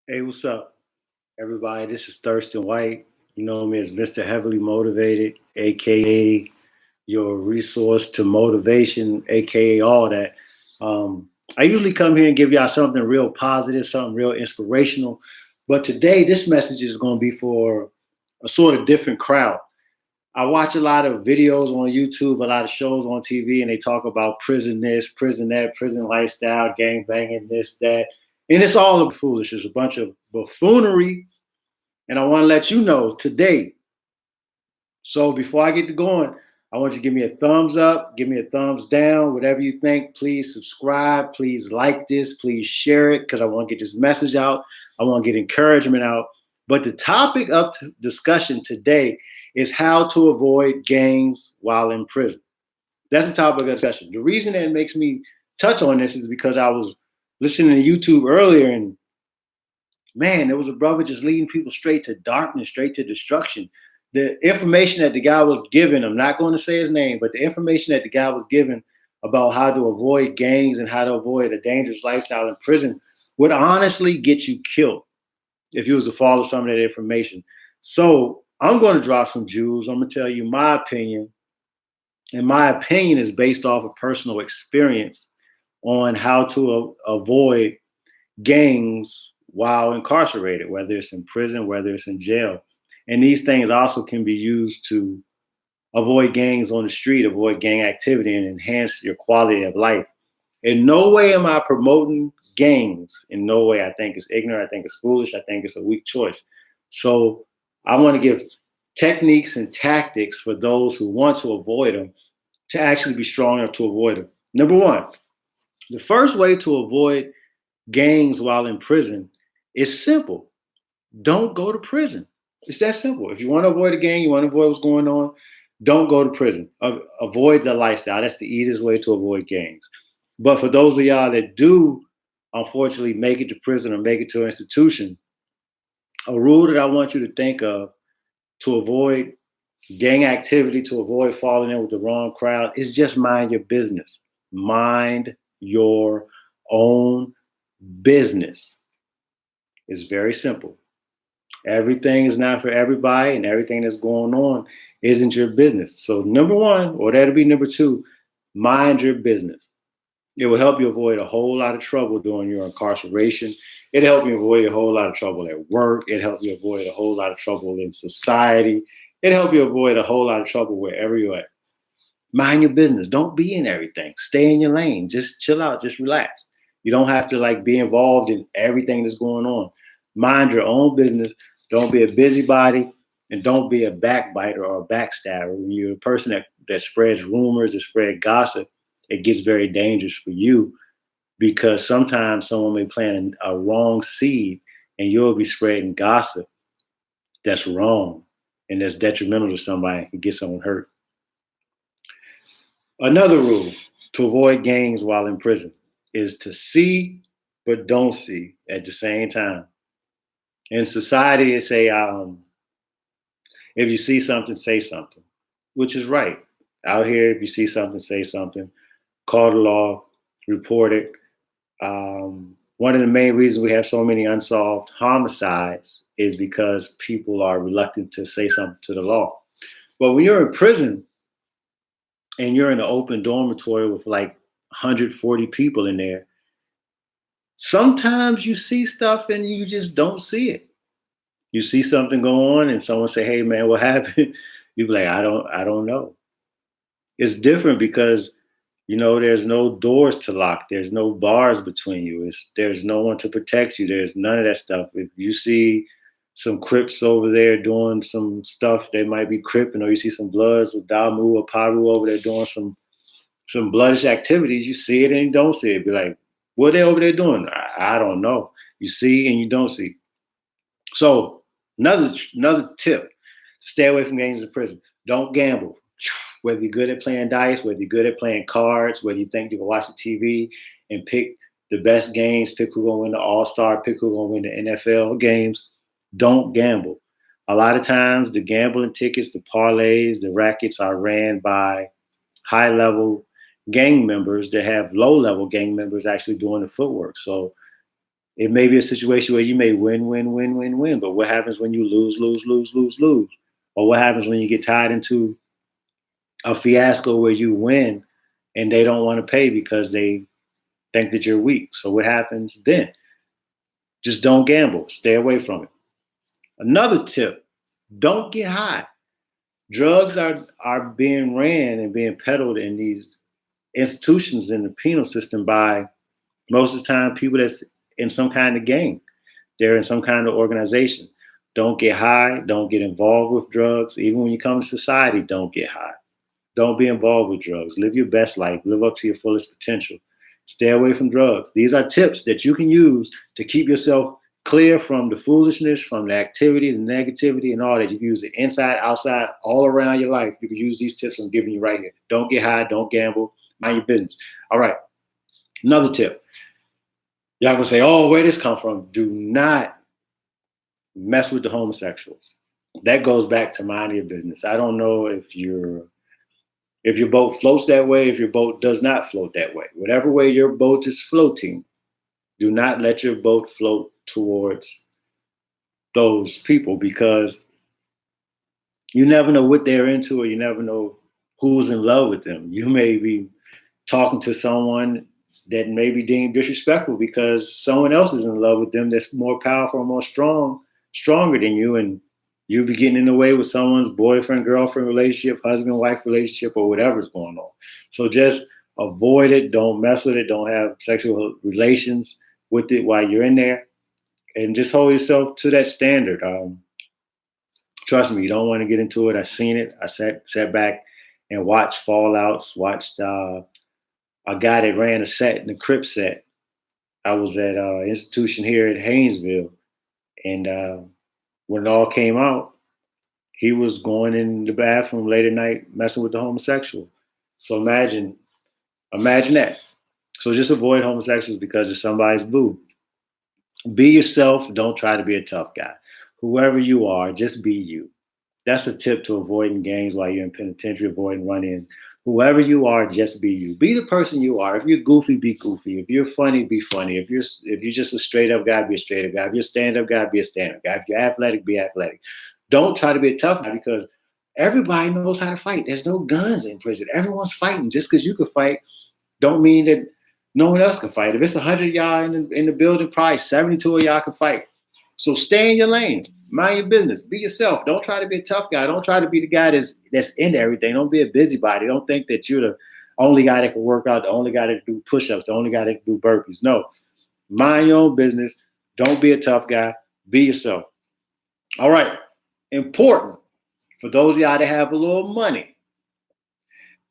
Hey, what's up, everybody? This is Thurston White. You know me as Mr. Heavily Motivated, aka your resource to motivation, aka all that. I usually come here and give y'all something real positive, something real inspirational. But today, this message is going to be for a sort of different crowd. I watch a lot of videos on YouTube, a lot of shows on TV, and they talk about prison this, prison that, prison lifestyle, gang banging, this, that. And it's all foolishness, a bunch of buffoonery. And I want to let you know today. So before I get to going, I want you to give me a thumbs up, give me a thumbs down, whatever you think. Please subscribe. Please like this. Please share it because I want to get this message out. I want to get encouragement out. But the topic of discussion today is how to avoid gangs while in prison. That's the topic of discussion. The reason that it makes me touch on this is because I was listening to YouTube earlier, and man, there was a brother just leading people straight to darkness, straight to destruction. The information that the guy was given, I'm not going to say his name, but the information that the guy was given about how to avoid gangs and how to avoid a dangerous lifestyle in prison would honestly get you killed if you was to follow some of that information. So I'm going to drop some jewels. I'm going to tell you my opinion. And my opinion is based off of personal experience on how to avoid gangs while incarcerated, whether it's in prison, whether it's in jail. And these things also can be used to avoid gangs on the street, avoid gang activity, and enhance your quality of life. In no way am I promoting gangs. In no way. I think it's ignorant. I think it's foolish. I think it's a weak choice. So I want to give techniques and tactics for those who want to avoid them to actually be strong enough to avoid them. Number one, the first way to avoid gangs while in prison is simple. Don't go to prison. It's that simple. If you want to avoid a gang, you want to avoid what's going on, don't go to prison. Avoid the lifestyle. That's the easiest way to avoid gangs. But for those of y'all that do, unfortunately, make it to prison or make it to an institution, a rule that I want you to think of to avoid gang activity, to avoid falling in with the wrong crowd, is just mind your business. Mind your own business. It's very simple. Everything is not for everybody, and everything that's going on isn't your business. So, number one, or that'll be number two, mind your business. It will help you avoid a whole lot of trouble during your incarceration. It'll help you avoid a whole lot of trouble at work. It'll help you avoid a whole lot of trouble in society. It'll help you avoid a whole lot of trouble wherever you're at. Mind your business. Don't be in everything. Stay in your lane. Just chill out. Just relax. You don't have to like be involved in everything that's going on. Mind your own business. Don't be a busybody, and don't be a backbiter or a backstabber. When you're a person that spreads rumors, that spread gossip, it gets very dangerous for you because sometimes someone may plant a wrong seed and you'll be spreading gossip that's wrong and that's detrimental to somebody and can get someone hurt. Another rule to avoid gangs while in prison is to see but don't see at the same time. In society, they say, if you see something, say something, which is right. Out here, if you see something, say something. Call the law, report it. One of the main reasons we have so many unsolved homicides is because people are reluctant to say something to the law. But when you're in prison and you're in an open dormitory with like 140 people in there, sometimes you see stuff and you just don't see it. You see something go on and someone say, "Hey man, what happened?" You be like, I don't know. It's different because there's no doors to lock. There's no bars between you. There's no one to protect you. There's none of that stuff. If you see some Crips over there doing some stuff, they might be Cripping, or you see some Bloods or Damu or Paru over there doing some bloodish activities, you see it and you don't see it. Be like, what are they over there doing? I don't know. You see and you don't see. So another tip to stay away from gangs in prison: don't gamble. Whether you're good at playing dice, whether you're good at playing cards, whether you think you can watch the TV and pick the best games, pick who's gonna win the All-Star, pick who's gonna win the NFL games, don't gamble. A lot of times the gambling tickets, the parlays, the rackets are ran by high-level gang members that have low-level gang members actually doing the footwork. So It may be a situation where you may win, win, win, win, win. But what happens when you lose, lose, lose, lose, lose? Or what happens when you get tied into a fiasco where you win and they don't want to pay because they think that you're weak? So what happens then? Just don't gamble. Stay away from it. Another tip, don't get high. Drugs are being ran and being peddled in these institutions in the penal system by most of the time people that's in some kind of gang. They're in some kind of organization. Don't get high. Don't get involved with drugs. Even when you come to society, don't get high. Don't be involved with drugs. Live your best life. Live up to your fullest potential. Stay away from drugs. These are tips that you can use to keep yourself clear from the foolishness, from the activity, the negativity, and all that. You can use it inside, outside, all around your life. You can use these tips I'm giving you right here. Don't get high. Don't gamble. Mind your business. All right. Another tip. Y'all gonna say, oh, where this come from? Do not mess with the homosexuals. That goes back to mind your business. I don't know if your boat floats that way, if your boat does not float that way. Whatever way your boat is floating, do not let your boat float towards those people, because you never know what they're into, or you never know who's in love with them. You may be talking to someone that may be deemed disrespectful because someone else is in love with them that's more powerful, more stronger than you, and you'll be getting in the way with someone's boyfriend, girlfriend relationship, husband, wife relationship, or whatever's going on. So just avoid it. Don't mess with it. Don't have sexual relations with it while you're in there, and just hold yourself to that standard. Trust me, you don't want to get into it. I've seen it. I sat back and watched fallouts, watched a guy that ran a set in the Crip set. I was at an institution here at Haynesville, and when it all came out, he was going in the bathroom late at night messing with the homosexual. So imagine that. So just avoid homosexuals because it's somebody's boo. Be yourself. Don't try to be a tough guy. Whoever you are, just be you. That's a tip to avoiding gangs while you're in penitentiary, avoiding run-ins. Whoever you are, just be you. Be the person you are. If you're goofy, be goofy. If you're funny, be funny. If you're just a straight up guy, be a straight up guy. If you're a stand up guy, be a stand up guy. If you're athletic, be athletic. Don't try to be a tough guy, because everybody knows how to fight. There's no guns in prison. Everyone's fighting. Just because you can fight, don't mean that no one else can fight. If it's 100 of y'all in the building, probably 72 of y'all can fight. So stay in your lane. Mind your business. Be yourself. Don't try to be a tough guy. Don't try to be the guy that's into everything. Don't be a busybody. Don't think that you're the only guy that can work out, the only guy that can do push-ups, the only guy that can do burpees. No. Mind your own business. Don't be a tough guy. Be yourself. All right. Important for those of y'all that have a little money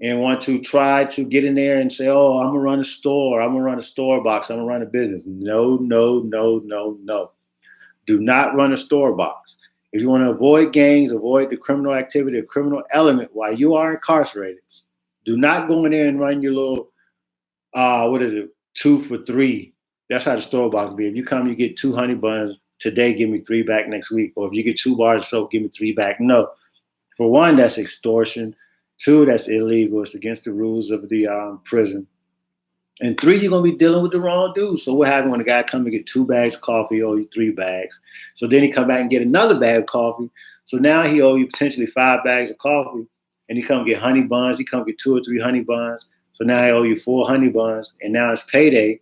and want to try to get in there and say, oh, I'm going to run a store. I'm going to run a store box. I'm going to run a business. No, no, no, no, no. Do not run a store box. If you want to avoid gangs, avoid the criminal activity, the criminal element while you are incarcerated, do not go in there and run your little, 2 for $3. That's how the store box be. If you come, you get 2 honey buns today, give me 3 back next week. Or if you get 2 bars of soap, give me 3 back. No. For one, that's extortion. 2, that's illegal. It's against the rules of the prison. And 3, you're going to be dealing with the wrong dude. So what happens when a guy comes and get 2 bags of coffee, he owe you 3 bags. So then he come back and get another bag of coffee. So now he owe you potentially 5 bags of coffee. And he come get honey buns. He come get 2 or 3 honey buns. So now he owe you 4 honey buns. And now it's payday.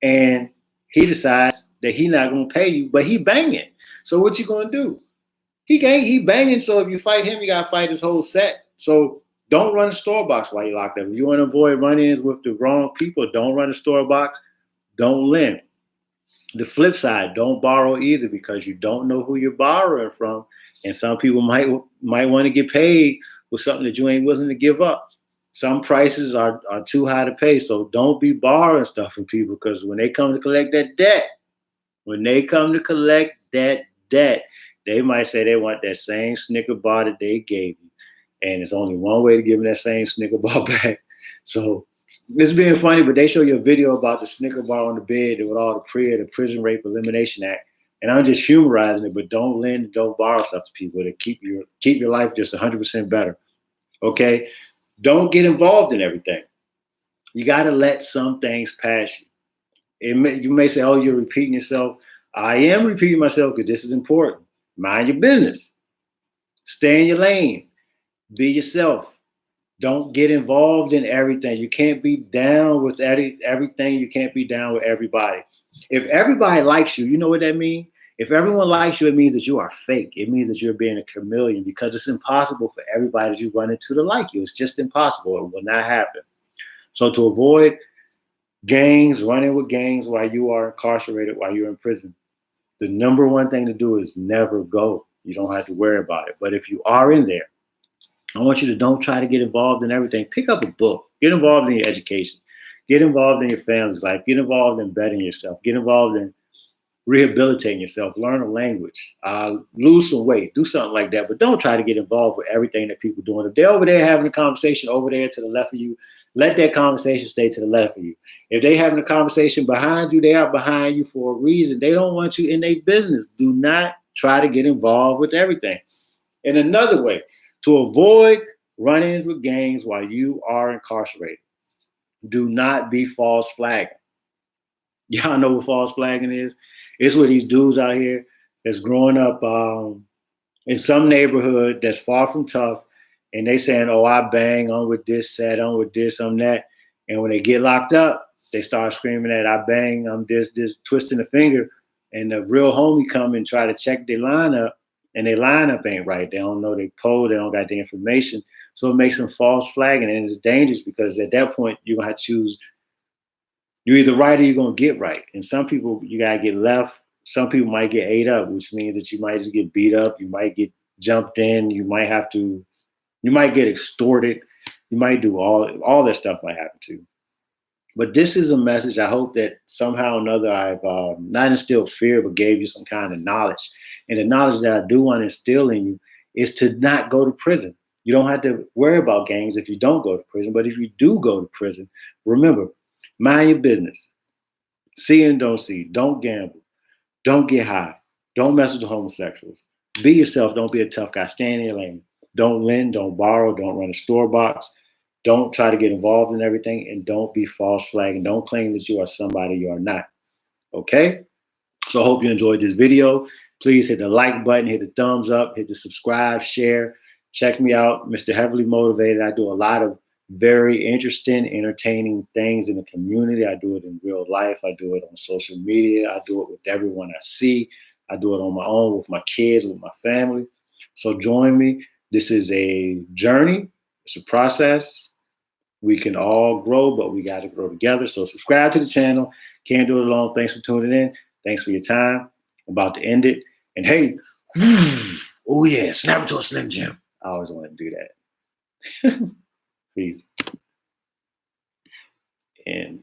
And he decides that he's not going to pay you, but he banging. So what you going to do? He banging. So if you fight him, you got to fight his whole set. So don't run a store box while you're locked up. If you want to avoid run-ins with the wrong people, don't run a store box. Don't lend. The flip side, don't borrow either, because you don't know who you're borrowing from. And some people might want to get paid with something that you ain't willing to give up. Some prices are too high to pay. So don't be borrowing stuff from people, because when they come to collect that debt, they might say they want that same Snicker bar that they gave you. And it's only one way to give them that same Snicker bar back. So it's being funny, but they show you a video about the Snicker bar on the bed with all the the Prison Rape Elimination Act. And I'm just humorizing it, but don't lend, don't borrow stuff to people to keep your life just 100% better. Okay? Don't get involved in everything. You got to let some things pass you. You may say, oh, you're repeating yourself. I am repeating myself because this is important. Mind your business. Stay in your lane. Be yourself. Don't get involved in everything. You can't be down with everything. You can't be down with everybody. If everybody likes you, you know what that means? If everyone likes you, it means that you are fake. It means that you're being a chameleon, because it's impossible for everybody that you run into to like you. It's just impossible. It will not happen. So to avoid gangs, running with gangs while you are incarcerated, while you're in prison, the number one thing to do is never go. You don't have to worry about it. But if you are in there, I want you to don't try to get involved in everything. Pick up a book. Get involved in your education. Get involved in your family's life. Get involved in bettering yourself. Get involved in rehabilitating yourself. Learn a language. Lose some weight. Do something like that. But don't try to get involved with everything that people are doing. If they're over there having a conversation over there to the left of you, let that conversation stay to the left of you. If they're having a conversation behind you, they are behind you for a reason. They don't want you in their business. Do not try to get involved with everything. And another way to avoid run-ins with gangs while you are incarcerated, do not be false flagging. Y'all know what false flagging is? It's where these dudes out here that's growing up in some neighborhood that's far from tough, and they saying, oh, I bang, I'm with this set, I'm with this, I'm that. And when they get locked up, they start screaming that I bang, I'm this, twisting the finger. And the real homie come and try to check their lineup, and their lineup ain't right. They don't know their code, they don't got the information. So it makes them false flagging, and it's dangerous because at that point, you're going to have to choose. You're either right or you're going to get right. And some people, you got to get left. Some people might get ate up, which means that you might just get beat up. You might get jumped in. You might get extorted. You might do all that stuff might happen to you. But this is a message. I hope that somehow or another I've not instilled fear, but gave you some kind of knowledge. And the knowledge that I do want to instill in you is to not go to prison. You don't have to worry about gangs if you don't go to prison. But if you do go to prison, remember, mind your business. See and don't see. Don't gamble. Don't get high. Don't mess with the homosexuals. Be yourself. Don't be a tough guy. Stay in your lane. Don't lend. Don't borrow. Don't run a store box. Don't try to get involved in everything, and don't be false flagging. Don't claim that you are somebody you are not. Okay? So I hope you enjoyed this video. Please hit the like button, hit the thumbs up, hit the subscribe, share. Check me out, Mr. Heavily Motivated. I do a lot of very interesting, entertaining things in the community. I do it in real life. I do it on social media. I do it with everyone I see. I do it on my own with my kids, with my family. So join me. This is a journey. It's a process. We can all grow, but we got to grow together. So subscribe to the channel. Can't do it alone. Thanks for tuning in. Thanks for your time. I'm about to end it. And hey, oh yeah, snap into a Slim Jim. I always want to do that. Peace. And